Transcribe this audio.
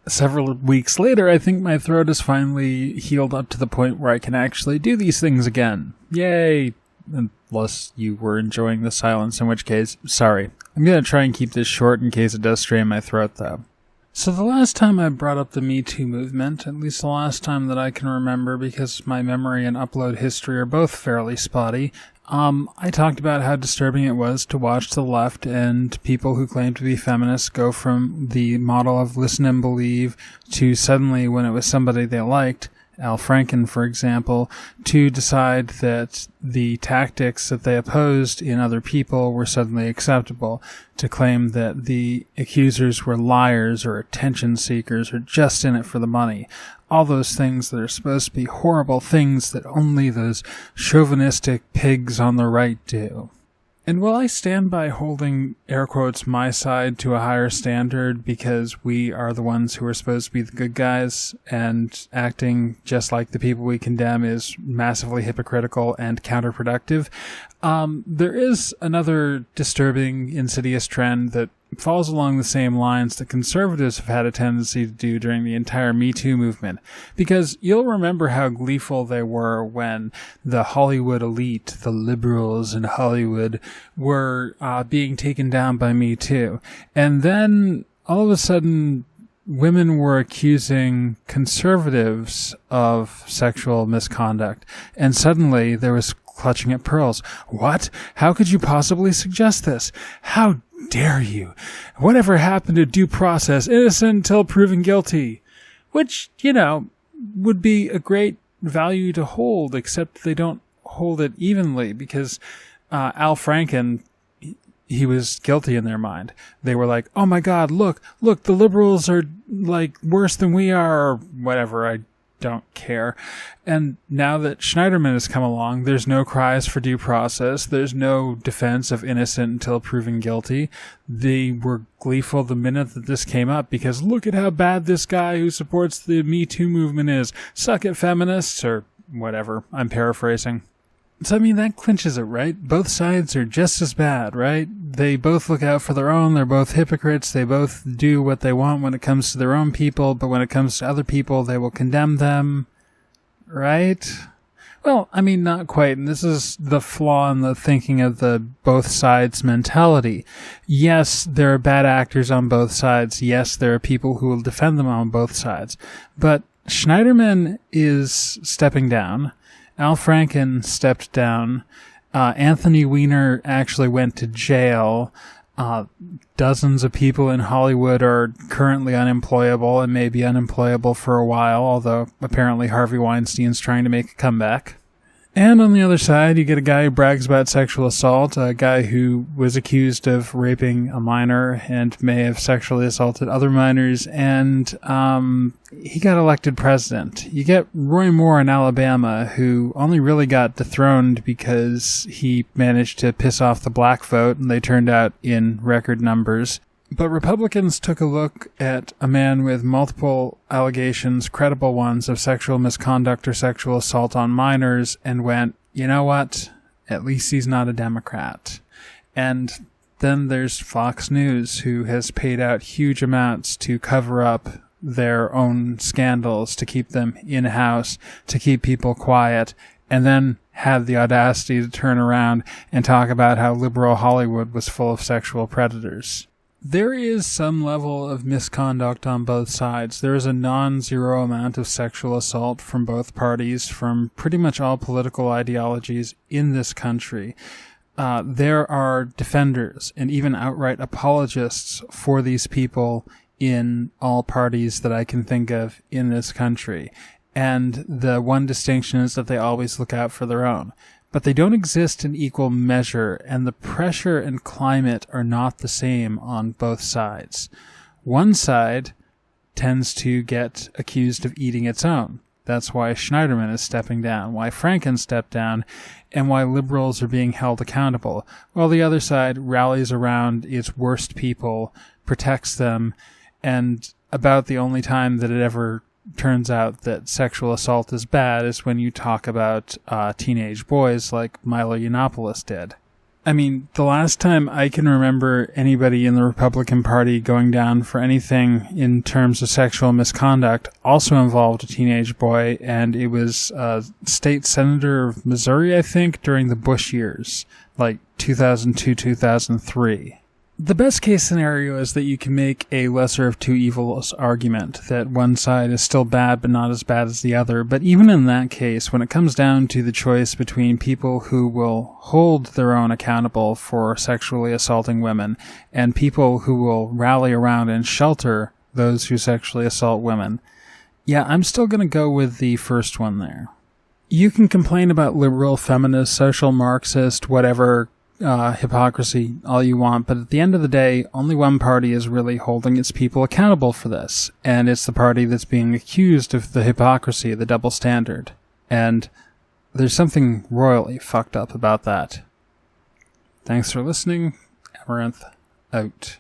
several weeks later, I think my throat is finally healed up to the point where I can actually do these things again. Yay! Unless you were enjoying the silence, in which case, sorry. I'm going to try and keep this short in case it does strain my throat, though. So the last time I brought up the Me Too movement, at least the last time that I can remember because my memory and upload history are both fairly spotty, I talked about how disturbing it was to watch the left and people who claim to be feminists go from the model of listen and believe to suddenly, when it was somebody they liked, Al Franken, for example, to decide that the tactics that they opposed in other people were suddenly acceptable, to claim that the accusers were liars or attention seekers or just in it for the money. All those things that are supposed to be horrible things that only those chauvinistic pigs on the right do. And while I stand by holding, air quotes, my side to a higher standard because we are the ones who are supposed to be the good guys and acting just like the people we condemn is massively hypocritical and counterproductive, there is another disturbing, insidious trend that falls along the same lines that conservatives have had a tendency to do during the entire Me Too movement. Because you'll remember how gleeful they were when the Hollywood elite, the liberals in Hollywood, were being taken down by Me Too. And then all of a sudden, women were accusing conservatives of sexual misconduct. And suddenly there was clutching at pearls. What? How could you possibly suggest this? How dare you? Whatever happened to due process? Innocent until proven guilty. Which, would be a great value to hold, except they don't hold it evenly because Al Franken, he was guilty in their mind. They were like, oh my God, look, the liberals are like worse than we are, or whatever. I don't care. And now that Schneiderman has come along, there's no cries for due process. There's no defense of innocent until proven guilty. They were gleeful the minute that this came up because look at how bad this guy who supports the Me Too movement is. Suck it, feminists, or whatever. I'm paraphrasing. So, that clinches it, right? Both sides are just as bad, right? They both look out for their own. They're both hypocrites. They both do what they want when it comes to their own people, but when it comes to other people, they will condemn them, right? Well, not quite. And this is the flaw in the thinking of the both sides mentality. Yes, there are bad actors on both sides. Yes, there are people who will defend them on both sides. But Schneiderman is stepping down. Al Franken stepped down. Anthony Weiner actually went to jail. Dozens of people in Hollywood are currently unemployable and may be unemployable for a while, although apparently Harvey Weinstein's trying to make a comeback. And on the other side, you get a guy who brags about sexual assault, a guy who was accused of raping a minor and may have sexually assaulted other minors, and he got elected president. You get Roy Moore in Alabama, who only really got dethroned because he managed to piss off the black vote, and they turned out in record numbers. But Republicans took a look at a man with multiple allegations, credible ones, of sexual misconduct or sexual assault on minors and went, you know what? At least he's not a Democrat. And then there's Fox News, who has paid out huge amounts to cover up their own scandals, to keep them in-house, to keep people quiet, and then had the audacity to turn around and talk about how liberal Hollywood was full of sexual predators. There is some level of misconduct on both sides. There is a non-zero amount of sexual assault from both parties, from pretty much all political ideologies in this country. There are defenders and even outright apologists for these people in all parties that I can think of in this country. And the one distinction is that they always look out for their own. But they don't exist in equal measure, and the pressure and climate are not the same on both sides. One side tends to get accused of eating its own. That's why Schneiderman is stepping down, why Franken stepped down, and why liberals are being held accountable, while the other side rallies around its worst people, protects them, and about the only time that it ever turns out that sexual assault is bad is when you talk about teenage boys like Milo Yiannopoulos did. I mean, the last time I can remember anybody in the Republican Party going down for anything in terms of sexual misconduct also involved a teenage boy, and it was state senator of Missouri, I think, during the Bush years, like 2002, 2003. The best case scenario is that you can make a lesser of two evils argument, that one side is still bad but not as bad as the other. But even in that case, when it comes down to the choice between people who will hold their own accountable for sexually assaulting women and people who will rally around and shelter those who sexually assault women, yeah, I'm still going to go with the first one there. You can complain about liberal, feminist, social Marxist, whatever hypocrisy all you want, but at the end of the day, only one party is really holding its people accountable for this, and it's the party that's being accused of the hypocrisy, the double standard. And there's something royally fucked up about that. Thanks for listening. Amaranth out.